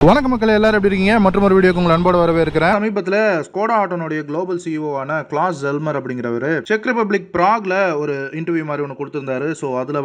வணக்கம் மக்கள், எல்லாரும் எப்படி இருக்கீங்க? மற்றும் ஒரு வீடியோக்கு உங்களை அன்போடு வரவேற்கிறேன். சமீபத்தில் ஸ்கோடா ஆட்டோனுடைய குளோபல் சிஇஓ ஆன கிளாஸ் ஜெல்மர் அப்படிங்கிறவர் செக் ரிபப்ளிக் பிராக்ல ஒரு இன்டர்வியூ மாதிரி ஒன்று கொடுத்திருந்தாரு. ஸோ அதில்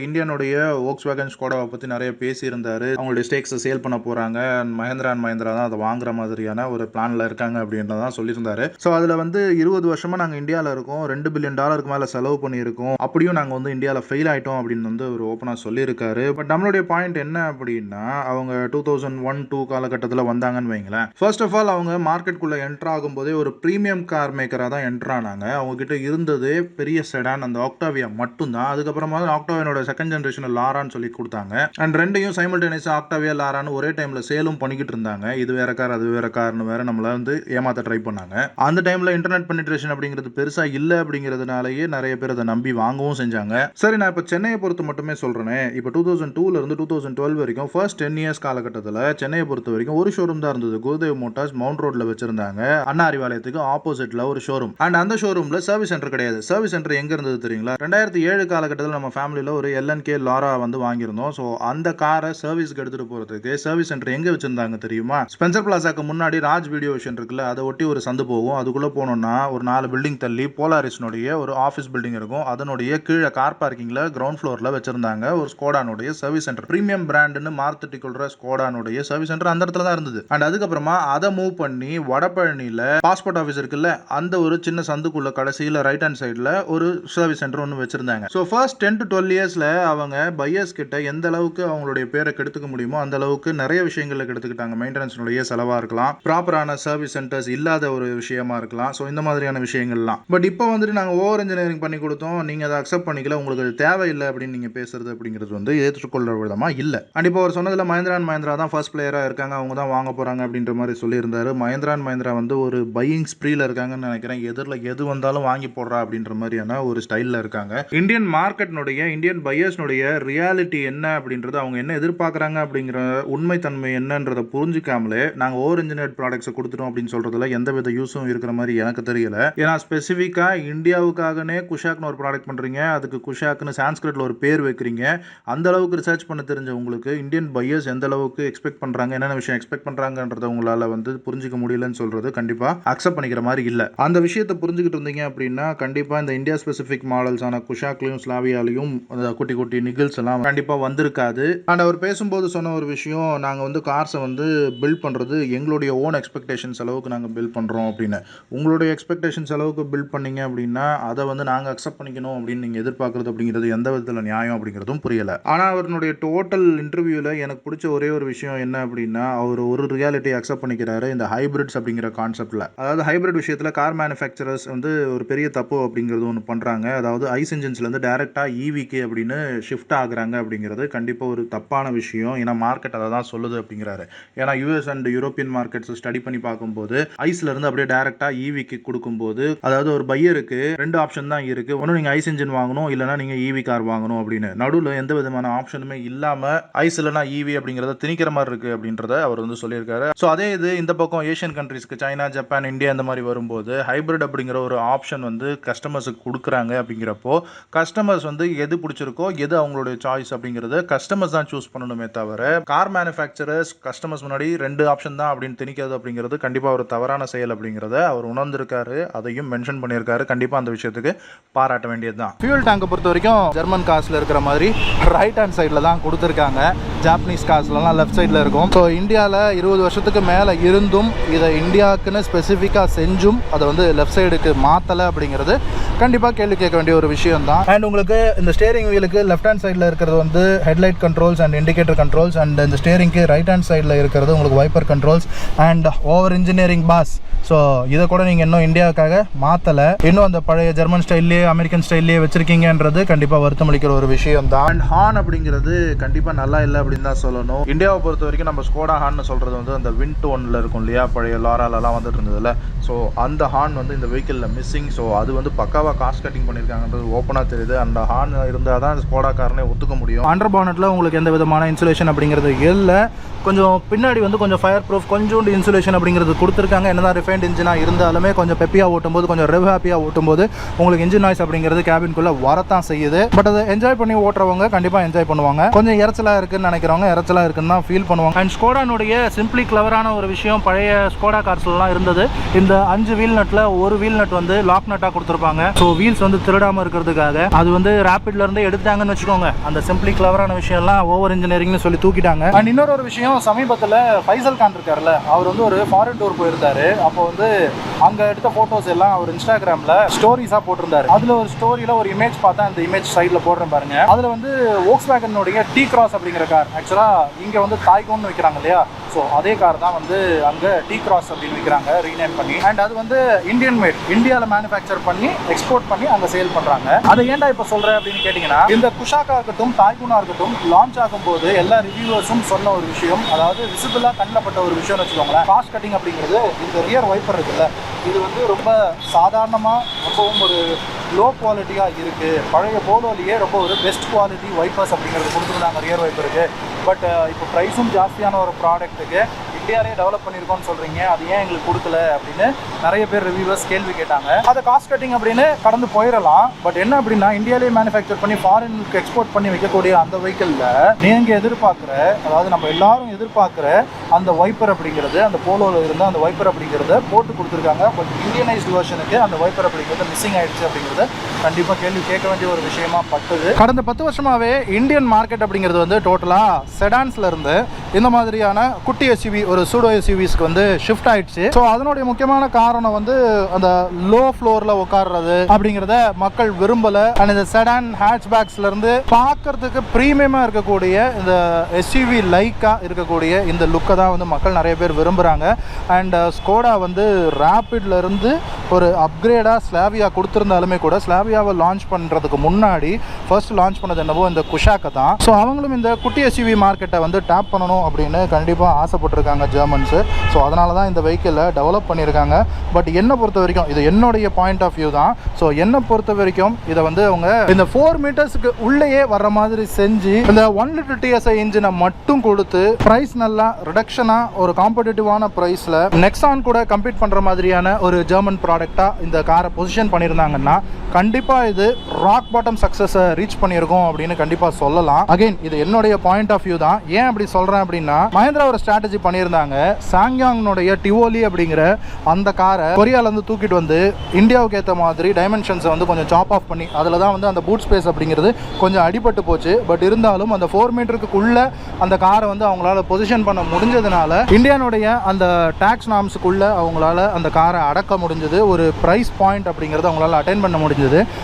இந்தியனுடைய வோக்ஸ்வேகன் ஸ்கோடாவை பற்றி நிறைய பேசியிருந்தாரு. அவங்களுடைய ஸ்டேக்ஸை சேல் பண்ண போறாங்க, மஹேந்திரா அண்ட் மஹேந்திரா தான் அதை வாங்குற மாதிரியான ஒரு பிளான்ல இருக்காங்க அப்படின்றதான் சொல்லியிருந்தாரு. ஸோ அதில் 20 வருஷமா நாங்கள் இந்தியாவில் இருக்கோம், $2 பில்லியன் மேலே செலவு பண்ணியிருக்கோம், அப்படியும் நாங்கள் இந்தியாவில் ஃபெயில் ஆயிட்டோம் அப்படின்னு ஒரு ஓப்பனாக சொல்லியிருக்காரு. பட் நம்மளுடைய பாயிண்ட் என்ன அப்படின்னா, அவங்க 2001-2 காலகட்டத்தில் வந்தாங்கன்னு வைங்களேன். ஃபர்ஸ்ட் ஆஃப் ஆல் அவங்க மார்க்கெட்டுக்குள்ள என்டர் ஆகும்போதே ஒரு பிரீமியம் கார் மேக்கராக தான் என்டர் ஆனாங்க. அவங்க கிட்ட இருந்ததே பெரிய செடான் அந்த ஆக்டாவியா மட்டும்தான். அதுக்கப்புறமா ஆக்டாவியனோட செகண்ட் ஜெனரேஷன் லாரான்னு சொல்லி கொடுத்தாங்க. அண்ட் ரெண்டையும் சைமல்டேனியஸா ஆக்டாவியா லாரான்னு ஒரே டைம்ல சேலும் பண்ணிக்கிட்டு இருந்தாங்க. இது வேற கார் அது வேற கார்னு வேற நம்மள ஏமாத்த ட்ரை பண்ணாங்க. அந்த டைம்ல இன்டர்நெட் பெனிட்ரேஷன் அப்படிங்கிறது பெருசா இல்ல அப்படிங்கிறதுனாலயே நிறைய பேர் அதை நம்பி வாங்கவும் செஞ்சாங்க. சரி, நான் இப்போ சென்னையை பொறுத்து மட்டுமே சொல்றேன். இப்போ 2002ல இருந்து 2012 வரைக்கும் ஃபர்ஸ்ட் 10 இயர்ஸ் காலகட்டத்தில் சென்னையை பொறுத்த வரைக்கும் ஒரு ஷோரூம் தான் இருந்தது. குருதேவ் மோட்டார்ஸ் மவுண்ட் ரோட்ல வச்சிருந்தாங்க. அண்ணா அறிவாலயத்துக்கு ஆப்போசிட்ல ஒரு ஷோரூம். அண்ட் அந்த ஷோரூம்ல சர்வீஸ் சென்டர் கிடையாது. சர்வீஸ் சென்டர் எங்க இருந்தது தெரியுங்களா? 2007 காலகட்டத்தில் நம்ம ஃபேமிலியில ஒரு LNK லாரா வாங்கியிருந்தோம். ஸோ அந்த காரை சர்வீஸ்க்கு எடுத்துட்டு போறதுக்கு சர்வீஸ் சென்டர் எங்க வச்சிருந்தாங்க தெரியுமா? ஸ்பென்சர் பிளாசாக்கு முன்னாடி ராஜ் வீடியோ விஷன் இருக்குல்ல, அதை ஒட்டி ஒரு சந்து போகும். அதுக்குள்ள போனோம்னா ஒரு 4 பில்டிங் தள்ளி போலாரிஸ்னுடைய ஒரு ஆஃபீஸ் பில்டிங் இருக்கும். அதனுடைய கீழே கார் பார்க்கிங்ல கிரவுண்ட் ஃப்ளோர்ல வச்சிருந்தாங்க ஒரு ஸ்கோடானுடைய சர்வீஸ் சென்டர். பிரீமியம் பிராண்ட்னு மார்த்தட்டி கொள்ற ஸ்கோடானுடைய சர்வீஸ் சென்டர் அந்த இடத்துல தான் இருந்தது. அண்ட் அதுக்கப்புறமா அதை மூவ் பண்ணி வடபழனியில பாஸ்போர்ட் ஆஃபீஸ் இருக்குல்ல, அந்த ஒரு சின்ன சந்துக்குள்ள கடைசியில ரைட் ஹேண்ட் சைடுல ஒரு சர்வீஸ் சென்டர் ஒன்று வச்சிருந்தாங்க. ஸோ ஃபர்ஸ்ட் 10 to 12 இயர்ஸ்ல அவங்க பையர்ஸ் கிட்ட எந்த அளவுக்கு அவங்களுடைய பேரை கெடுத்துக்க முடியுமோ அந்த அளவுக்கு நிறைய விஷயங்களை கெடுத்துக்கிட்டாங்க. மெயின்டெனன்ஸ்னுடைய செலவா இருக்கலாம், ப்ராப்பரான சர்வீஸ் சென்டர்ஸ் இல்லாத ஒரு விஷயமா இருக்கலாம். ஸோ இந்த மாதிரியான விஷயங்கள்லாம். பட் இப்போ நாங்கள் ஓவர் இன்ஜினியரிங் பண்ணி கொடுத்தோம், நீங்க அதை அக்செப்ட் பண்ணிக்கல, உங்களுக்கு அது தேவையில்லை அப்படின்னு நீங்க பேசுறது அப்படிங்கிறது ஏற்றுக்கொள்ற விதமா இல்ல. அண்ட் இப்போ அவர் சொன்னதுல மஹேந்திரா அண்ட் மஹேந்திரா தான் ஃபர்ஸ்ட் பிளேயரா இருக்காங்க, அவங்க தான் வாங்க போறாங்க அப்படின்ற மாதிரி சொல்லியிருந்தாரு. மஹேந்திரா அண்ட் மஹேந்திரா ஒரு பையிங் ஸ்ப்ரீல இருக்காங்கன்னு நினைக்கிறேன். எதிரில் எது வந்தாலும் வாங்கி போடுறா அப்படின்ற மாதிரியான ஒரு ஸ்டைல்ல இருக்காங்க. இந்தியன் மார்க்கெட்னுடைய இந்தியன் பையர்ஸ்னுடைய ரியாலிட்டி என்ன அப்படின்றது, அவங்க என்ன எதிர்பார்க்குறாங்க அப்படிங்கிற உண்மை தன்மை என்னன்றதை புரிஞ்சுக்காமலே நாங்கள் ஓவர் இன்ஜினியர்ட் ப்ராடக்ட்ஸை கொடுத்துட்டோம் அப்படின்னு சொல்றதுல எந்தவித யூஸும் இருக்கிற மாதிரி எனக்கு தெரியல. ஏன்னா ஸ்பெசிஃபிக்கா இந்தியாவுக்காகனே குஷாக்னு ஒரு ப்ராடக்ட் பண்றீங்க, அதுக்கு குஷாக்னு சான்ஸ்கிரிட்ல ஒரு பேர் வைக்கிறீங்க. அந்த அளவுக்கு ரிசர்ச் பண்ண தெரிஞ்ச உங்களுக்கு இந்தியன் பையர்ஸ் எந்த அளவுக்கு எக்ஸ்பெக்ட் பண்றாங்க, என்னென்ன விஷயம் எக்ஸ்பெக்ட் பண்றாங்கன்றத உங்களால புரிஞ்சுக்க முடியலன்னு சொல்றது கண்டிப்பா அக்செப்ட் பண்ணிக்கிற மாதிரி இல்ல. அந்த விஷயத்தை புரிஞ்சுக்கிட்டு இருந்தீங்க அப்படின்னா கண்டிப்பா இந்த இந்தியா ஸ்பெசிபிக் மாடல்ஸான குஷாக்லையும் ஸ்லாவியாலையும் குட்டி குட்டி நிகழ்ஸ் எல்லாம் கண்டிப்பா வந்திருக்காது. அண்ட் அவர் பேசும்போது சொன்ன ஒரு விஷயம், நாங்க கார்ஸை பில்ட் பண்றது எங்களுடைய ஓன் எக்ஸ்பெக்டேஷன்ஸ் அளவுக்கு நாங்க பில்ட் பண்றோம் அப்படின்னு. உங்களுடைய எக்ஸ்பெக்டேஷன்ஸ் அளவுக்கு பில்ட் பண்ணீங்க அப்படின்னா அதை நாங்க அக்செப்ட் பண்ணிக்கணும் அப்படின்னு நீங்க எதிர்பார்க்கறது அப்படிங்கிறது எந்த விதத்துல நியாயம் அப்படிங்கிறதும் புரியல. ஆனா அவருடைய டோட்டல் இன்டர்வியூல எனக்கு பிடிச்ச ஒரே ஒரு விஷயம் என்ன அப்படின்னா, அவர் ஒரு ரியாலிட்டி அக்செப்ட் பண்ணிக்கிறாரு இந்த ஹைபிரிட்ஸ் அப்படிங்கிற கான்செப்ட்ல. அதாவது ஹைபிரிட் விஷயத்துல கார் மேனுஃபேக்சரர்ஸ் ஒரு பெரிய தப்பு அப்படிங்கிறது ஒன்று பண்றாங்க. அதாவது ஐஸ் இன்ஜின்ஸ்ல இருந்து டைரக்டா ஈவிக்கு அப்படின்னு ஷிஃப்ட் ஆகுறாங்க அப்படிங்கிறது கண்டிப்பா ஒரு தப்பான விஷயம். ஏன்னா மார்க்கெட் அதை தான் சொல்லுது அப்படிங்கிறாரு. ஏன்னா US and European markets study பண்ணி பார்க்கும்போது ஐஸ்ல இருந்து அப்படியே டைரக்டா ஈவிக்கு கொடுக்கும்போது, அதாவது ஒரு பையருக்கு 2 ஆப்ஷன் தான் இருக்கு. ஒன்று நீங்க ஐஸ் இன்ஜின் வாங்கணும், இல்லைன்னா நீங்க ஈவி கார் வாங்கணும் அப்படின்னு. நடுவில் எந்த விதமான ஆப்ஷனுமே இல்லாம ஐஸ் இல்லைனா ஈவி அப்படிங்கிறத திணிக்கிற மாதிரி இருக்கு அப்படின்றத அவர் சொல்லியிருக்காரு. ஸோ அதே இது இந்த பக்கம் ஏஷியன் கண்ட்ரீஸ்க்கு சைனா, ஜப்பான், இந்தியா இந்த மாதிரி வரும்போது ஹைபிரிட் அப்படிங்கிற ஒரு ஆப்ஷன் கஸ்டமர்ஸுக்கு கொடுக்குறாங்க. அப்படிங்கிறப்போ கஸ்டமர்ஸ் எது பிடிச்சிருக்கோ, எது அவங்களுடைய சாய்ஸ் அப்படிங்கிறத கஸ்டமர்ஸ் தான் சூஸ் பண்ணணுமே தவிர கார் மேனுஃபேக்சரர்ஸ் கஸ்டமர்ஸ் முன்னாடி 2 ஆப்ஷன் தான் அப்படின்னு திணிக்கிறது அப்படிங்கிறது கண்டிப்பா ஒரு தவறான செயல் அப்படிங்கிறத அவர் உணர்ந்திருக்காரு. அதையும் மென்ஷன் பண்ணியிருக்காரு. கண்டிப்பா அந்த விஷயத்துக்கு பாராட்ட வேண்டியதுதான். ஃபியூல் டேங்கை பொறுத்த வரைக்கும் ஜெர்மன் கார்ஸ்ல இருக்கிற மாதிரி ரைட் ஹேண்ட் சைடில் தான் கொடுத்துருக்காங்க. ஜாப்பனீஸ் கார்ஸ்லாம் லெஃப்ட் சைடில் இருக்கும். ஸோ இந்தியாவில் 20 வருஷத்துக்கு மேலே இருந்தும் இதை இந்தியாவுக்குன்னு ஸ்பெசிஃபிக்காக செஞ்சும் அதை லெஃப்ட் சைடுக்கு மாற்றலை அப்படிங்கிறது கண்டிப்பாக கேள்வி கேட்க வேண்டிய ஒரு விஷயம் தான். அண்ட் உங்களுக்கு இந்த ஸ்டேரிங் வீலுக்கு லெஃப்ட் ஹேண்ட் சைடில் இருக்கிறது headlight controls and indicator controls, and இந்த ஸ்டேரிங்க்கு ரைட் ஹேண்ட் சைடில் இருக்கிறது உங்களுக்கு wiper controls and over engineering boss. So இதை கூட நீங்கள் இன்னும் இந்தியாவுக்காக மாற்றலை, இன்னும் அந்த பழைய ஜெர்மன் ஸ்டைல்லேயே அமெரிக்கன் ஸ்டைல்லேயே வச்சிருக்கீங்கன்றது கண்டிப்பாக வருத்தமளிக்கிற ஒரு விஷயம் தான். அண்ட் ஹார்ன் அப்படிங்கிறது கண்டிப்பாக நல்லா இல்லை அப்படின்னு தான் சொல்லணும். இந்தியாவை பொறுத்த வரைக்கும் நம்ம ஸ்கோடா ஹார்ன் சொல்கிறது அந்த விண்ட் ஒன்ல இருக்கும் இல்லையா, பழைய லாராலெல்லாம் வந்துட்டு இருந்ததுல. ஸோ அந்த ஹார்ன் இந்த வெஹிக்கிளில் மிஸ்ஸிங். ஸோ அது பக்காவாக காஸ்ட் கட்டிங் பண்ணியிருக்காங்கன்றது ஓப்பனாக தெரியுது. அந்த ஹார்ன் இருந்தால் தான் ஸ்கோடா காரனே ஒத்துக்க முடியும். அண்டர் பானட்டில் உங்களுக்கு எந்த விதமான இன்சுலேஷன் அப்படிங்கிறது இல்லை. கொஞ்சம் பின்னாடி கொஞ்சம் ஃபயர் ப்ரூஃப் கொஞ்சோண்டு இன்சுலேஷன் அப்படிங்கிறது கொடுத்துருக்காங்க. என்னதான் ரிஃபைன்ட் இன்ஜினாக இருந்தாலுமே கொஞ்சம் பெப்பியாக ஓட்டும்போது, கொஞ்சம் ரெவ் ஹாப்பியாக ஓட்டும்போது உங்களுக்கு இன்ஜின் நாய்ஸ் அப்படிங்கிறது கேபின்குள்ளே வரத்தான் செய்யுது. பட் அதை என்ஜாய் பண்ணி ஓட்டுறவங்க கண்டிப்பாக என்ஜாய் பண்ணுவாங்க. கொஞ்சம் இறைச்சலாக இருக்குன்னு நினைக்கிறவங்க இறைச்சலாக இருக்குன்னு தான் ஃபீல் பண்ணுவாங்க. அண்ட் ஸ்கோடானுடைய சிம்பிளி கிளவரான ஒரு விஷயம் பழைய ஸ்கோடா கார்ஸ்லாம் இருந்தது. இந்த 5 வீல் நட்டில் ஒரு வீல் நட் வந்து லாக் நட்டாக கொடுத்துருப்பாங்க. ஸோ வீல்ஸ் வந்து திருடாமல் இருக்கிறதுக்காக அது வந்து ரேபிட்ல இருந்து எடுத்தாங்கன்னு வச்சுக்கோங்க. அந்த சிம்பிளி கிளவரான விஷயம்லாம் ஓவர் இன்ஜினியரிங்னு சொல்லி தூக்கிட்டாங்க. அண்ட் இன்னொரு விஷயம், சமீபத்தில் ஃபைசல் கான் இருக்கார்ல, அவர் வந்து ஒரு ஃபாரின் டூர் போயிருந்தாரு. அப்போ வந்து அங்கே எடுத்த ஃபோட்டோஸ் எல்லாம் அவர் இன்ஸ்டாகிராமில் ஸ்டோரிஸாக போட்டிருந்தாரு. அதில் ஒரு ஸ்டோரியில் ஒரு இமேஜ் பார்த்தா அந்த இமேஜ் சைடில் போடுறேன் பாருங்க. அதில் வந்து வோக்ஸ்வேகனுடைய டி கிராஸ் அப்படிங்கிற கார், ஆக்சுவலாக இங்கே வந்து தாய்கோன்னு வைக்கிறாங்க இல்லையா, ஸோ அதே கார் தான் வந்து அங்கே டி கிராஸ் அப்படின்னு விற்கிறாங்க ரீநேம் பண்ணி. அண்ட் அது வந்து இந்தியன் மேட், இந்தியாவில் மேனுஃபேக்சர் பண்ணி எக்ஸ்போர்ட் பண்ணி அங்கே சேல் பண்ணுறாங்க. அதை ஏன்டா இப்போ சொல்கிறேன் அப்படின்னு கேட்டிங்கன்னா, இந்த குஷாக்கா இருக்கட்டும் தாய்கூனா இருக்கட்டும் லான்ச் ஆகும்போது எல்லா ரிவ்யூவர்ஸும் சொன்ன ஒரு விஷயம், அதாவது விசிபிளாக கண்ணப்பட்ட ஒரு விஷயம்னு வச்சுக்கோங்களேன், காஸ்ட் கட்டிங் அப்படிங்கிறது. இந்த ரியர் வைப்பர் இருக்குல்ல, இது வந்து ரொம்ப சாதாரணமாக ரொம்பவும் ஒரு லோ குவாலிட்டியாக இருக்குது. பழைய போலோலேயே ரொம்ப ஒரு பெஸ்ட் குவாலிட்டி வைப்பர்ஸ் அப்படிங்கிறது கொடுத்துருந்தாங்க ரியர் வைப்பருக்கு. பட் இப்போ ப்ரைஸும் ஜாஸ்தியான ஒரு ப்ராடக்ட்டுக்கு இந்தியாவிலே டெவலப் பண்ணியிருக்கோம்னு சொல்கிறீங்க, அது ஏன் எங்களுக்கு கொடுக்கல அப்படின்னு நிறைய பேர் ரிவ்யூவர்ஸ் கேள்வி கேட்டாங்க. அதை காஸ்ட் கட்டிங் அப்படின்னு கடந்து போயிடலாம். பட் என்ன அப்படின்னா, இந்தியாவிலே மேனுஃபேக்சர் பண்ணி ஃபாரினுக்கு எக்ஸ்போர்ட் பண்ணி வைக்கக்கூடிய அந்த வெஹிக்கிளில் நீங்கள் எதிர்பார்க்குற, அதாவது நம்ம எல்லாரும் எதிர்பார்க்குற அந்த வைப்பர் அப்படிங்கிறது, அந்த போலோவில் இருந்து அந்த வைப்பர் அப்படிங்கிறத போட்டு கொடுத்துருக்காங்க. பட் இந்தியனைஸ்டு வெர்ஷனுக்கு அந்த வைப்பர் அப்படிங்கிறது மிஸ்ஸிங் ஆயிடுச்சு அப்படிங்கிறது கண்டிப்பாக கேள்வி கேட்க வேண்டிய ஒரு விஷயமா பட்டுது. கடந்த 10 வருஷமாகவே இந்தியன் மார்க்கெட் அப்படிங்கிறது வந்து டோட்டலாக செடான்ஸ்ல இருந்து இந்த மாதிரியான குட்டி எஸ்யூவி, ஒரு சூடோ எஸ்யூவிஸ்க்கு வந்து ஷிஃப்ட் ஆயிடுச்சு. ஸோ அதனுடைய முக்கியமான காரணம் வந்து அந்த லோ ஃப்ளோரில் உட்கார்றது அப்படிங்கிறத மக்கள் விரும்பலை. அண்ட் இந்த செடான் ஹேட்ச்பேக்ஸ்ல இருந்து பார்க்கறதுக்கு ப்ரீமியமாக இருக்கக்கூடிய இந்த எஸ்யூவி லைக்காக இருக்கக்கூடிய இந்த லுக்கை தான் வந்து மக்கள் நிறைய பேர் விரும்புகிறாங்க. அண்ட் ஸ்கோடா வந்து ரேபிட்ல இருந்து ஒரு அப்கிரேடாக ஸ்லாவியா கொடுத்துருந்தாலுமே கூட, ஸ்லாவியாவை லான்ச் பண்ணுறதுக்கு முன்னாடி ஃபர்ஸ்ட் லான்ச் பண்ணது என்னவோ இந்த குஷாக்கை தான். ஸோ அவங்களும் இந்த குட்டி எஸ்யூவி மார்க்கெட்டை வந்து டேப் பண்ணணும் அப்படின்னு கண்டிப்பாக ஆசைப்பட்டிருக்காங்க ஜெர்மன்ஸு. ஸோ அதனால தான் இந்த வெஹிக்கிளை டெவலப் பண்ணியிருக்காங்க. பட் என்னை பொறுத்த வரைக்கும், இது என்னுடைய பாயிண்ட் ஆஃப் வியூ தான். ஸோ என்னை பொறுத்த வரைக்கும் இதை வந்து அவங்க இந்த 4 மீட்டர்ஸுக்கு உள்ளேயே வர்ற மாதிரி செஞ்சு இந்த 1 லிட்டர் TSI இன்ஜினை மட்டும் கொடுத்து ப்ரைஸ் நல்லா ரிடக்ஷனாக ஒரு காம்படிட்டிவான ப்ரைஸில் நெக்ஸான் கூட கம்பீட் பண்ணுற மாதிரியான ஒரு ஜெர்மன் ப்ராடக்டாக இந்த காரை பொசிஷன் பண்ணியிருந்தாங்கன்னா கண்டிப்பாக இது ராக் பாட்டம் சக்ஸஸை ரீச் பண்ணியிருக்கோம் அப்படின்னு கண்டிப்பாக சொல்லலாம். அகைன் இது என்னுடைய பாயிண்ட் ஆஃப் வியூ தான். ஏன் அப்படி சொல்கிறேன் அப்படின்னா, மஹிந்திரா ஒரு ஸ்ட்ராட்டஜி பண்ணியிருந்தாங்க. சாங்யாங்னுடைய டிவோலி அப்படிங்கிற அந்த காரை கொரியாவிலேருந்து தூக்கிட்டு வந்து இந்தியாவுக்கு ஏற்ற மாதிரி டைமென்ஷன்ஸை வந்து கொஞ்சம் சாப் ஆஃப் பண்ணி அதில் தான் வந்து அந்த பூட் ஸ்பேஸ் அப்படிங்கிறது கொஞ்சம் அடிபட்டு போச்சு. பட் இருந்தாலும் அந்த 4 மீட்டருக்குள்ளே அந்த காரை வந்து அவங்களால பொசிஷன் பண்ண முடிஞ்சதுனால இந்தியானுடைய அந்த டாக்ஸ் நார்ம்ஸுக்குள்ளே அவங்களால அந்த காரை அடக்க முடிஞ்சது. ஒரு ப்ரைஸ் பாயிண்ட் அப்படிங்கிறது அவங்களால அட்டைன் பண்ண முடிஞ்சது.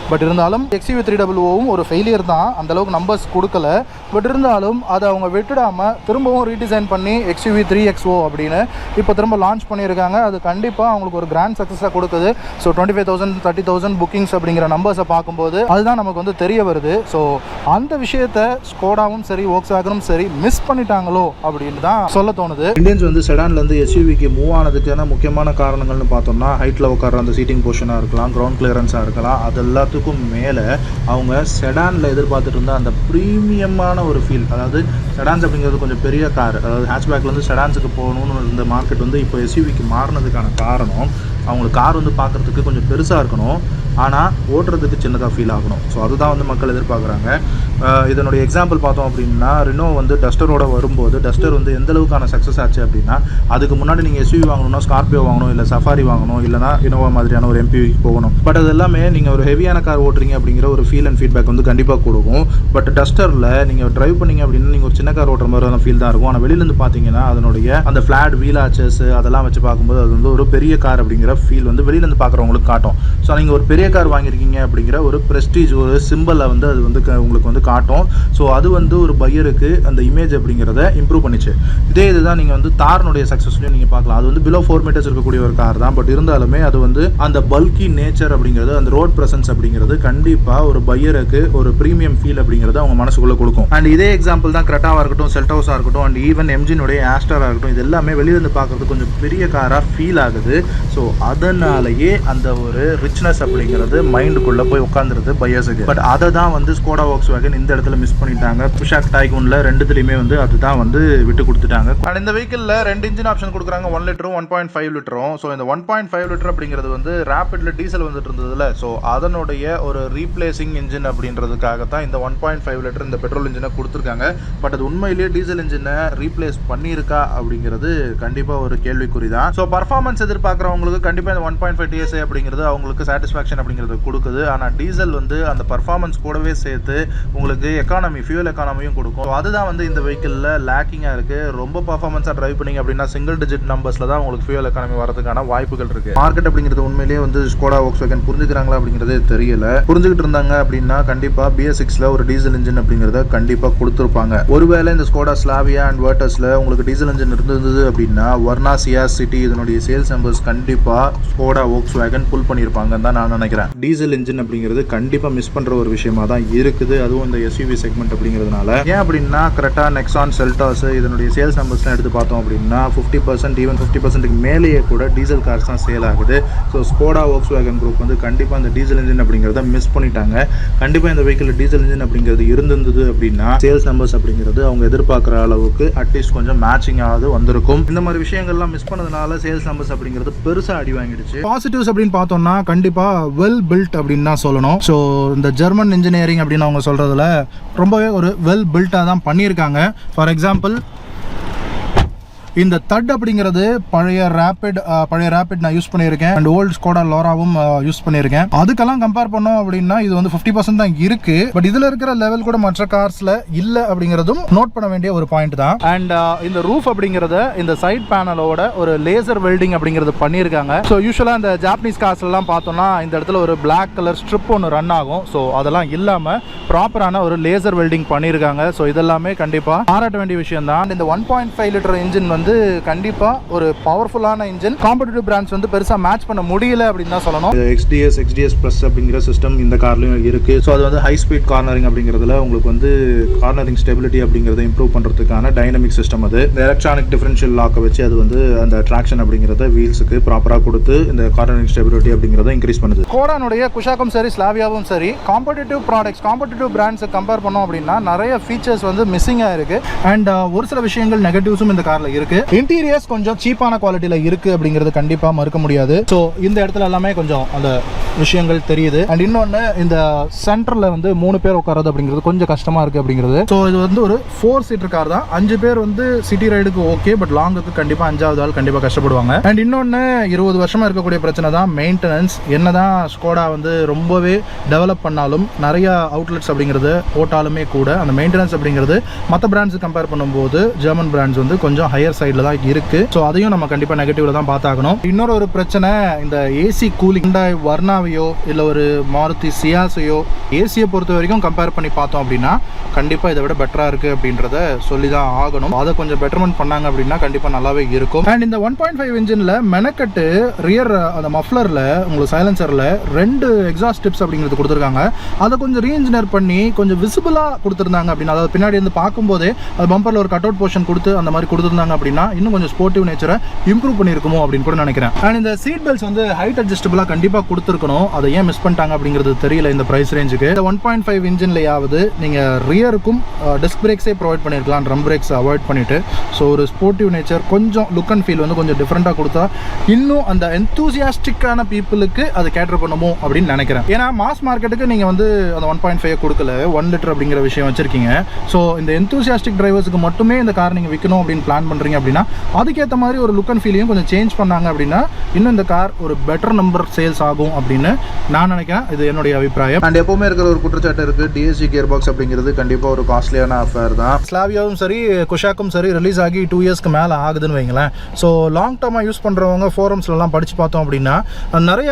பட் இருந்தாலும் XUV 300வும் ஒரு ஃபெயிலியர் தான், அந்தளவுக்கு நம்பர்ஸ் கொடுக்கல. பட் இருந்தாலும் அதை அவங்க விட்டுடாமல் திரும்பவும் ரீடிசைன் பண்ணி XUV 3XO அப்படின்னு இப்போ திரும்ப லான்ச் பண்ணியிருக்காங்க. அது கண்டிப்பாக அவங்களுக்கு ஒரு கிராண்ட் சக்ஸஸாக கொடுக்குது. ஸோ 25,000 30,000 புக்கிங்ஸ் அப்படிங்கிற நம்பர்ஸை பார்க்கும்போது அதுதான் நமக்கு வந்து தெரிய வருது. ஸோ அந்த விஷயத்தை ஸ்கோடாவும் சரி வோக்ஸ்வேகனும் சரி மிஸ் பண்ணிட்டாங்களோ அப்படின்னு தான் சொல்ல தோணுது. இந்தியன்ஸ் வந்து செடான்லேருந்து எஸ்யூவிக்கு மூவ் ஆனதுக்கான முக்கியமான காரணங்கள்னு பார்த்தோம்னா, ஹைட்டில் உட்கார அந்த சீட்டிங் பொசிஷனாக இருக்கலாம், கிரவுண்ட் கிளியரன்ஸாக இருக்கலாம். அது எல்லாத்துக்கும் மேலே அவங்க செடானில் எதிர்பார்த்துட்டு இருந்த அந்த ப்ரீமியமான ஒரு ஃபீல், அதாவது செடான்ஸ் அப்படிங்கிறது கொஞ்சம் பெரிய கார், அதாவது ஹேட்ச்பேக்லேருந்து செடான்ஸுக்கு போகணும்னு இருந்த மார்க்கெட் வந்து இப்போ எஸ்யூவிக்கு மாறினதுக்கான காரணம், அவங்களுக்கு கார் வந்து பார்க்குறதுக்கு கொஞ்சம் பெருசாக இருக்கணும், ஆனால் ஓட்டுறதுக்கு சின்னதாக ஃபீல் ஆகணும். ஸோ அதுதான் வந்து மக்கள் எதிர்பார்க்குறாங்க. இதனுடைய எக்ஸாம்பிள் பார்த்தோம் அப்படின்னா, ரினோ வந்து டஸ்டரோட வரும்போது டஸ்டர் வந்து எந்த அளவுக்கான சக்ஸஸ் ஆச்சு அப்படின்னா, அதுக்கு முன்னாடி நீங்கள் எஸ்யூவி வாங்கணும்னா ஸ்கார்பியோ வாங்கணும், இல்லை சஃபாரி வாங்கணும், இல்லைனா இனோவா மாதிரியான ஒரு MPVக்கு போகணும். பட் அது எல்லாமே நீங்கள் ஒரு ஹெவியான கார் ஓட்டுறீங்க அப்படிங்கிற ஒரு ஃபீல் அண்ட் ஃபீட்பேக் வந்து கண்டிப்பாக கொடுக்கும். பட் டஸ்டரில் நீங்கள் ட்ரைவ் பண்ணீங்க அப்படின்னா நீங்கள் ஒரு சின்ன கார் ஓட்டுற மாதிரி ஃபீல் தான் இருக்கும். ஆனால் வெளியிலேருந்து பார்த்தீங்கன்னா அதனுடைய அந்த ஃப்ளாட் வீல் ஆச்சஸ் அதெல்லாம் வச்சு பார்க்கும்போது அது வந்து ஒரு பெரிய கார் அப்படிங்கிற ஃபீல் வந்து வெளியிலேருந்து பார்க்குறவங்களுக்கு காட்டும். ஸோ நீங்கள் ஒரு பெரிய கார் வாங்கியிருக்கீங்க அப்படிங்கிற ஒரு ப்ரெஸ்டீஜ், ஒரு சிம்பிளை வந்து அது வந்து உங்களுக்கு வந்து காட்டும். ஸோ அது வந்து ஒரு பையருக்கு அந்த இமேஜ் அப்படிங்கிறத இம்ப்ரூவ் பண்ணிச்சு. இதே இதுதான் நீங்கள் வந்து தார்னுடைய சக்ஸஸ்லையும் நீங்கள் பார்க்கலாம். அது வந்து பிலோ 4 மீட்டர்ஸ் இருக்கக்கூடிய ஒரு கார் தான். பட் இருந்தாலுமே அது வந்து அந்த பல்கி நேச்சர் அப்படிங்கிறது, அந்த ரோட் ப்ரெசன்ஸ் அப்படிங்கிறது கண்டிப்பாக ஒரு பையருக்கு ஒரு ப்ரீமியம் ஃபீல் அப்படிங்கிறது அவங்க மனசுக்குள்ளே கொடுக்கும். அண்ட் இதே எக்ஸாம்பிள் தான் கிரெட்டாவாக இருக்கட்டும், செல்டோஸாக இருக்கட்டும், அண்ட் ஈவன் எம்ஜினுடைய ஆஸ்டராக இருக்கட்டும், இது எல்லாமே வெளியிருந்து பார்க்குறது கொஞ்சம் பெரிய காராக ஃபீல் ஆகுது. ஸோ அதனாலேயே அந்த ஒரு ரிச்னஸ் அப்படிங்கிறது மைண்டுக்குள்ளே போய் உட்காந்துருது பையர்ஸுக்கு. பட் அதை தான் வந்து ஸ்கோடா வோக்ஸ்வேகன் இந்த இடத்துல மிஸ் பண்ணிட்டாங்க. குஷாக் டைகூனில் ரெண்டுத்துலையுமே வந்து அதுதான் வந்து விட்டு கொடுத்துட்டாங்க. அண்ட் இந்த வெஹிக்கிளில் 2 இன்ஜின் ஆப்ஷன் கொடுக்குறாங்க, 1 லிட்டரும் 1.5 லிட்டரும். ஸோ இந்த 1.5 லிட்டர் அப்படிங்கிறது வந்து ரேபிட்ல டீசல் வந்துட்டு இருந்ததுல, ஸோ அதனுடைய ஒரு ரீப்ளேசிங் இன்ஜின் அப்படின்றதுக்காக தான் இந்த 1.5 லிட்டர் இந்த பெட்ரோல் இன்ஜினை கொடுத்துருக்காங்க. பட் அது உண்மையிலேயே டீசல் இன்ஜினை ரீப்ளேஸ் பண்ணியிருக்கா அப்படிங்கிறது கண்டிப்பாக ஒரு கேள்விக்குறி தான். ஸோ பர்ஃபார்மன்ஸ் எதிர்பார்க்குறவங்களுக்கு கண்டிப்பாக இந்த 1.5 TSI அப்படிங்கிறது அவங்களுக்கு சாட்டிஸ்ஃபேக்ஷன் அப்படிங்கிறது கொடுக்குது. ஆனால் டீசல் வந்து அந்த பர்ஃபார்மன்ஸ் கூடவே சேர்த்து உங்களுக்கு எக்கானமி, ஃபியூல் எக்கானமியும் கொடுக்கும். அதுதான் வந்து இந்த வெஹிக்கிளில் லேக்கிங்காக இருக்குது. ரொம்ப பர்ஃபார்மன்ஸாக ட்ரைவ் பண்ணிங்க அப்படின்னா சிங்கிள் டிஜிட் நம்பர்ஸில் தான் உங்களுக்கு ஃபியூல் எக்கானமி வரதுக்கான வாய்ப்புகள் இருக்குது. மார்க்கெட் அப்படிங்கிறது உண்மையிலேயே வந்து ஸ்கோடா வோக்ஸ்வேகன் புரிஞ்சுக்கிறாங்களா அப்படிங்கிறது தெரியல. புரிஞ்சுக்கிட்டு இருந்தாங்க அப்படின்னா கண்டிப்பாக BS6ல ஒரு டீசல் இன்ஜின் அப்படிங்கிறத கண்டிப்பாக கொடுத்துருப்பாங்க. ஒருவேளை இந்த ஸ்கோடா ஸ்லாவியா அண்ட் வேர்டஸ்ல உங்களுக்கு டீசல் இன்ஜின் இருந்தது அப்படின்னா வர்னா, சியாஸ், சிட்டி இதனுடைய சேல்ஸ் நம்பர்ஸ் கண்டிப்பாக ஸ்கோடா வோக்ஸ்வேகன் புல் பண்ணியிருப்பாங்கன்னு தான் நான் நினைக்கிறேன். டீசல் இன்ஜின் அப்படிங்கிறது கண்டிப்பாக மிஸ் பண்ணுற ஒரு விஷயமா தான் இருக்குது, அதுவும் இந்த SUV செக்மெண்ட் அப்படிங்கிறதுனால. ஏன் அப்படின்னா கரெக்டாக நெக்ஸான், செல்டாஸ் இதனுடைய சேல்ஸ் நம்பர்ஸ்லாம் எடுத்து பார்த்தோம் அப்படின்னா 50%, ஈவன் 50%க்கு மேலேயே கூட டீசல் கார்ஸ் தான் சேல் ஆகுது. ஸோ ஸ்கோடா வோக்ஸ்வேகன் குரூப் வந்து கண்டிப்பாக அந்த டீசல் இன்ஜின் அப்படிங்கிறத மிஸ் பண்ணிட்டாங்க. கண்டிப்பாக இந்த வெஹிக்கிள் டீசல் இன்ஜின் அப்படிங்கிறது இருந்தது அப்படின்னா சேல்ஸ் நம்பர்ஸ் அப்படிங்கிறது அவங்க எதிர்பார்க்குற அளவுக்கு அட்லீஸ்ட் கொஞ்சம் மேட்சிங்காவது வந்திருக்கும். இந்த மாதிரி விஷயங்கள்லாம் மிஸ் பண்ணதுனால சேல்ஸ் நம்பர்ஸ் அப்படிங்கிறது பெருசாக அடி வாங்கிடுச்சு. பாசிட்டிவ்ஸ் அப்படின்னு பார்த்தோம்னா கண்டிப்பாக வெல் பில்ட் அப்படின்னு தான் சொல்லணும். ஸோ இந்த ஜெர்மன் இன்ஜினியரிங் அப்படின்னு அவங்க சொல்கிறதுல ரொம்பவே ஒரு வெல் பில்ட்டாக தான் பண்ணியிருக்காங்க. ஃபார் எக்ஸாம்பிள் இந்த தட் அப்படிங்கிறது பழைய ரேபிட் நான் யூஸ் பண்ணியிருக்கேன் அண்ட் ஓல்டு ஸ்கோடா லோராவும் யூஸ் பண்ணியிருக்கேன். அதுக்கெல்லாம் கம்பேர் பண்ணோம் அப்படின்னா இது வந்து 50% தான் இருக்கு. பட் இதுல இருக்கிற லெவல் கூட மற்ற கார்ஸ்ல இல்ல அப்படிங்கிறதும் நோட் பண்ண வேண்டிய ஒரு பாயிண்ட் தான். அண்ட் இந்த ரூஃப் அப்படிங்கிறத இந்த சைட் பேனலோட ஒரு லேசர் வெல்டிங் அப்படிங்கிறது பண்ணியிருக்காங்க. ஸோ யூஸ்வலா இந்த ஜாப்பனீஸ் கார்ஸ்ல எல்லாம் பார்த்தோம்னா இந்த இடத்துல ஒரு பிளாக் கலர் ஸ்ட்ரிப் ஒன்று ரன் ஆகும். ஸோ அதெல்லாம் இல்லாம ப்ராப்பரான ஒரு லேசர் வெல்டிங் பண்ணியிருக்காங்க. ஸோ இதெல்லாமே கண்டிப்பா பாராட்ட வேண்டிய விஷயம் தான். இந்த 1.5 லிட்டர் இன்ஜின் வந்து கண்டிப்பா ஒரு பவர்ஃபுல்லான இன்ஜின். காம்படிட்டிவ் பிராண்ட்ஸ் வந்து பெருசா மேட்ச் பண்ண முடியல அப்படின்னு தான் சொல்லணும். XDS Plus அப்படிங்கிற சிஸ்டம் இந்த கார்லயும் இருக்கு. ஸோ அது வந்து ஹை ஸ்பீட் கார்னரிங் அப்படிங்கிறதுல உங்களுக்கு வந்து கார்னரிங் ஸ்டெபிலிட்டி அப்படிங்கிறத இம்ப்ரூவ் பண்றதுக்கான டைனமிக் சிஸ்டம். அது இந்த எலக்ட்ரானிக் டிஃபரன்ஷியல் லாக்கை வச்சு அது வந்து அந்த ட்ராக்ஷன் அப்படிங்கிறத வீல்ஸுக்கு ப்ராப்பரா கொடுத்து இந்த கார்னரிங் ஸ்டெபிலிட்டி அப்படிங்கிறத இன்க்ரீஸ் பண்ணுது. ஸ்கோடானுடைய குஷாக்கும் சரி, ஸ்லாவியாவும் சரி, காம்படிட்டிவ் ப்ராடக்ட்ஸ், காம்படிட்டிவ் பிராண்ட்ஸை கம்பேர் பண்ணோம் அப்படின்னா நிறைய ஃபீச்சர்ஸ் வந்து மிஸ்ஸிங்காக இருக்கு. அண்ட் ஒரு சில விஷயங்கள் நெகட்டிவ்ஸும் இந்த கார்ல இருக்கு. இன்டீரியர்ஸ் கொஞ்சம் சீப்பான குவாலிட்டியில இருக்கு அப்படிங்கிறது கண்டிப்பா மறுக்க முடியாது. ஸோ இந்த இடத்துல எல்லாமே கொஞ்சம் அந்த விஷயங்கள் தெரியுது. அண்ட் இன்னொன்று இந்த சென்டர்ல வந்து 3 பேர் உட்காரது அப்படிங்கிறது கொஞ்சம் கஷ்டமா இருக்கு அப்படிங்கிறது. ஸோ இது வந்து ஒரு 4 சீட்டர் கார் தான். 5 பேர் வந்து சிட்டி ரைடுக்கு ஓகே, பட் லாங்குக்கு கண்டிப்பா 5வது ஆள் கண்டிப்பா கஷ்டப்படுவாங்க. அண்ட் இன்னொன்று 20 வருஷமா இருக்கக்கூடிய பிரச்சனை தான் மெயின்டெனன்ஸ். என்னதான் ஸ்கோடா வந்து ரொம்பவே டெவலப் பண்ணாலும் நிறைய அவுட்லெட்ஸ் அப்படிங்கிறது போட்டாலுமே கூட அந்த மெயின்டெனன்ஸ் அப்படிங்கிறது மற்ற பிராண்ட்ஸ் கம்பேர் பண்ணும்போது ஜெர்மன் பிராண்ட்ஸ் வந்து கொஞ்சம் ஹையர் சைடில் தான் இருக்கு. ஸோ அதையும் நம்ம கண்டிப்பாக நெகட்டிவ்ல தான் பார்த்தாகணும். இன்னொரு ஒரு பிரச்சனை இந்த ஏசி கூலிங். வர்னாவையோ இல்லை ஒரு மாருதி சியாஸையோ ஏசியை பொறுத்த வரைக்கும் கம்பேர் பண்ணி பார்த்தோம் அப்படின்னா கண்டிப்பாக இதை விட பெட்டராக இருக்குது அப்படின்றத சொல்லி தான் ஆகணும். அதை கொஞ்சம் பெட்டர்மெண்ட் பண்ணாங்க அப்படின்னா கண்டிப்பாக நல்லாவே இருக்கும். அண்ட் இந்த 1.5 இன்ஜினில் மெனக்கட்டு ரியர் அந்த மஃப்ளரில் உங்களுக்கு சைலன்சரில் 2 எக்ஸாஸ்ட் டிப்ஸ் அப்படிங்கிறது கொடுத்துருக்காங்க. அதை கொஞ்சம் ரீஇன்ஜினியர் பண்ணி கொஞ்சம் விசிபிளாக கொடுத்துருந்தாங்க அப்படின்னா, அதாவது பின்னாடி வந்து பார்க்கும்போதே அது பம்பரில் ஒரு கட் அவுட் போர்ஷன் கொடுத்து அந்த மாதிரி கொடுத்துருந்தாங்க அப்படின்னா இன்னும் கொஞ்சம் ஸ்போர்ட்டிவ் நேச்சரை இம்ப்ரூவ் பண்ணியிருக்குமோ அப்படின்னு கூட நினைக்கிறேன். அண்ட் இந்த சீட் பெல்ட்ஸ் வந்து ஹைட் அட்ஜஸ்டபிளாக கண்டிப்பாக கொடுத்துருக்கணும். அதை ஏன் மிஸ் பண்ணிட்டாங்க அப்படிங்கிறது தெரியல இந்த ப்ரைஸ் ரேஞ்சுக்கு. இந்த 1.5 இன்ஜின்லையாவது நீங்கள் ரியருக்கும் டிஸ்க் பிரேக்ஸே ப்ரொவைட் பண்ணியிருக்கலாம், ட்ரம் பிரேக்ஸ் அவாய்ட் பண்ணிட்டு. ஸோ ஒரு ஸ்போர்ட்டிவ் நேச்சர், கொஞ்சம் லுக் அண்ட் ஃபீல் வந்து கொஞ்சம் டிஃப்ரெண்ட்டாக கொடுத்தா இன்னும் அந்த எந்தூசியாஸ்டிக்கான பீப்புளுக்கு அது கேட்டர் பண்ணுமோ அப்படின்னு நினைக்கிறேன். ஏன்னா மாஸ் மார்க்கெட்டுக்கு நீங்கள் வந்து அந்த 1.5 கொடுக்கல, 1 லிட்டர் அப்படிங்கிற விஷயம் வச்சிருக்கீங்க. ஸோ இந்த எந்தூசியாஸ்டிக் டிரைவர்ஸுக்கு மட்டுமே இந்த கார் நீங்கள் விற்கணும் அப்படின்னு பிளான் பண்ணுறீங்க அப்படின்னா அதுக்கேற்ற மாதிரி ஒரு லுக் அண்ட் ஃபீலையும் கொஞ்சம் சேஞ்ச் பண்ணாங்க அப்படின்னா இன்னும் இந்த கார் ஒரு பெட்டர் நம்பர் சேல்ஸ் ஆகும் அப்படின்னு நான் நினைக்கிறேன். இது என்னுடைய அபிப்பிராயம். அண்ட் எப்பவுமே இருக்கிற ஒரு குற்றச்சாட்டு இருக்கு, DSG கியர் பாக்ஸ் அப்படிங்கிறது கண்டிப்பாக ஒரு காஸ்ட்லியான அஃபேர் தான். ஸ்லாவியாவும் சரி குஷாக்கும் சரி ரிலீஸ் ஆகி 2 இயர்ஸ்க்கு மேலே ஆகுதுன்னு வைங்களேன். ஸோ லாங் டர்மாக யூஸ் பண்ணுறவங்க ஃபோரம்ஸ்லாம் படித்து பார்த்தோம் அப்படின்னா நிறைய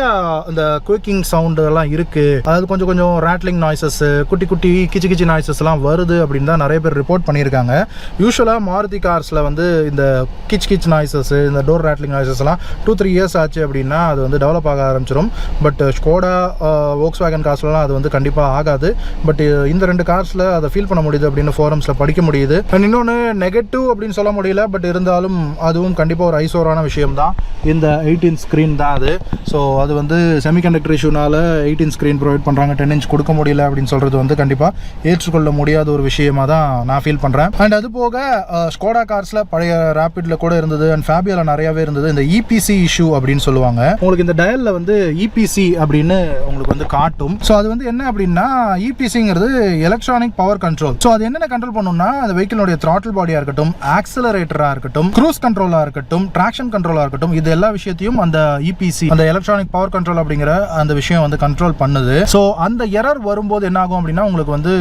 இந்த குவிக்கிங் சவுண்டு எல்லாம் இருக்குது. அதாவது கொஞ்சம் கொஞ்சம் ரேட்லிங் நாய்ஸஸ், குட்டி குட்டி கிச்சி கிச்சி நாய்ஸஸ்லாம் வருது அப்படின்னு தான் நிறைய பேர் ரிப்போர்ட் பண்ணியிருக்காங்க. யூஸ்வலாக மாருதி கார்ஸில் வந்து இந்த கிச் நாய்ஸஸ், இந்த டோர் ரேட்லிங் நாய்ஸஸ்லாம் 2-3 இயர்ஸ் ஆச்சு அப்படின்னா அது வந்து டெவலப் ஆக ஆரம்பிச்சிடும். பட் ஸ்கோடா வோக்ஸ்வேகன் கார்ஸ்லாம் அது வந்து கண்டிப்பாக ஆகாது. பட் இந்த 2 கார்ஸில் அதை ஃபீல் பண்ண முடியுது அப்படின்னு ஃபோரம்ஸில் படிக்க முடியுது. அண்ட் இன்னொன்று நெகட்டிவ் அப்படின்னு சொல்ல முடியல, பட் இருந்தாலும் அதுவும் கண்டிப்பாக ஒரு ஐசோரான விஷயம் தான். இந்த 18 ஸ்க்ரீன் தான் அது. ஸோ அது வந்து செமிகண்டக்டர் இஷ்யூனால 18 ஸ்க்ரீன் ப்ரொவைட் பண்ணுறாங்க, 10 இன்ச் கொடுக்க முடியல அப்படின்னு சொல்கிறது வந்து கண்டிப்பாக ஏற்றுக்கொள்ள முடியாத ஒரு விஷயமாக தான் நான் ஃபீல் பண்ணுறேன். அண்ட் அது போக ஸ்கோடா கார்ஸில் பழைய ரேபிடில் கூட இருந்தது, அண்ட் ஃபேபியாவில் நிறையாவே இருந்தது இந்த இபிசி இஷ்யூ அப்படின்னு சொல்லுவாங்க. உங்களுக்கு இந்த டயலில் வந்து இபிசி அப்படின்னு உங்களுக்கு வந்து காட்டும். ஸோ அது வந்து என்ன அப்படின்னா, இபிசிங்கிறது எலக்ட்ரானிக் பவர் கண்ட்ரோல். ஸோ அது என்னென்ன கண்ட்ரோல் பண்ணணும்னா, அந்த வெஹிக்கிளுடைய த்ராட்டில் பாடியாக இருக்கட்டும், ஆக்சலரேட்டராக இருக்கட்டும், க்ரூஸ் கண்ட்ரோலாக இருக்கட்டும், ட்ராக்ஷன் கண்ட்ரோலாக இருக்கட்டும், இது எல்லா விஷயத்தையும் அந்த இபிசி, அந்த எலக்ட்ரானிக் பவர் கண்ட்ரோல் அப்படிங்கிற அந்த விஷயம் வந்து கண்ட்ரோல் பண்ணுது. ஸோ அந்த எரர் வரும்போது என்ன ஆகும் அப்படின்னா, உங்களுக்கு வந்து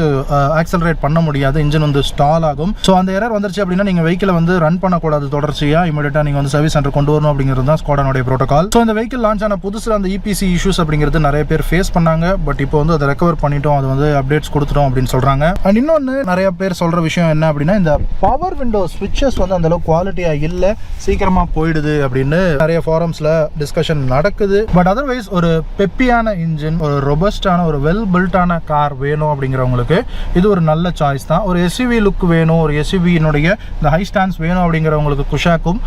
ஆக்சலரேட் பண்ண முடியாது, இன்ஜின் வந்து ஸ்டால் ஆகும். ஸோ அந்த எரர் வந்துருச்சு அப்படின்னா நீங்கள் வெஹிக்கிளை வந்து ரன் பண்ணக்கூடாது, தொடர்ச்சியாக இமீடியட்டாக நீங்கள் வந்து சர்வீஸ் சென்டர் கொண்டு வரணும் அப்படிங்கிறது தான் ஸ்கோடானுடைய ப்ரோட்டோகால். ஸோ இந்த வெஹிக்கிள் லான்ச் ஆன புதுசில் அந்த இபிசி இஷ்யூஸ் அப்படிங்கிறது நிறைய பேர் ஃபேஸ் பண்ணாங்க. பட் இப்போ வந்து அதை ரெக்கவர் பண்ணிட்டோம், அது வந்து அப்டேட்ஸ் கொடுத்துட்டோம் அப்படின்னு சொல்கிறாங்க. அண்ட் இன்னொன்று நிறைய பேர் சொல்கிற விஷயம் என்ன அப்படின்னா, இந்த பவர் விண்டோ ஸ்விட்சஸ் வந்து அந்த அளவுக்கு குவாலிட்டியாக இல்லை, சீக்கிரமாக போயிடுது அப்படின்னு நிறைய ஃபாரம்ஸில் டிஸ்கஷன் நடக்குது. பட் அதர்வைஸ் ஒரு பெப்பியான இன்ஜின், ஒரு ரொபஸ்டான, ஒரு வெல் பில்ட்டான கார் வேணும் அப்படிங்கிறவங்களுக்கு இது ஒரு நல்ல சாய்ஸ் தான். ஒரு எஸ்யூவி லுக் வேணும், ஒரு எஸ்யூவியினுடைய இந்த ஹை ஸ்டாண்ட்ஸ் வேணும் அப்படிங்கிறவங்களுக்கு குஷாக்கும்,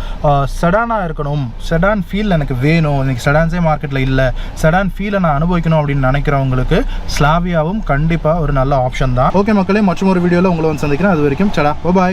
செடானாக இருக்கணும், செடான் ஃபீல் எனக்கு வேணும், இன்னைக்கு செடான்ஸே மார்க்கெட்டில் இல்லை, செடான் ஃபீலை நான் அனுபவிக்கணும் அப்படின்னு நினைக்கிறவங்களுக்கு ஸ்லாவியாவும் கண்டிப்பாக ஒரு நல்ல ஆப்ஷன் தான். ஓகே மக்களே, மற்றும் ஒரு வீடியோவில் உங்களை வந்து சந்திக்கிறேன். அது வரைக்கும் சடா, பாய்.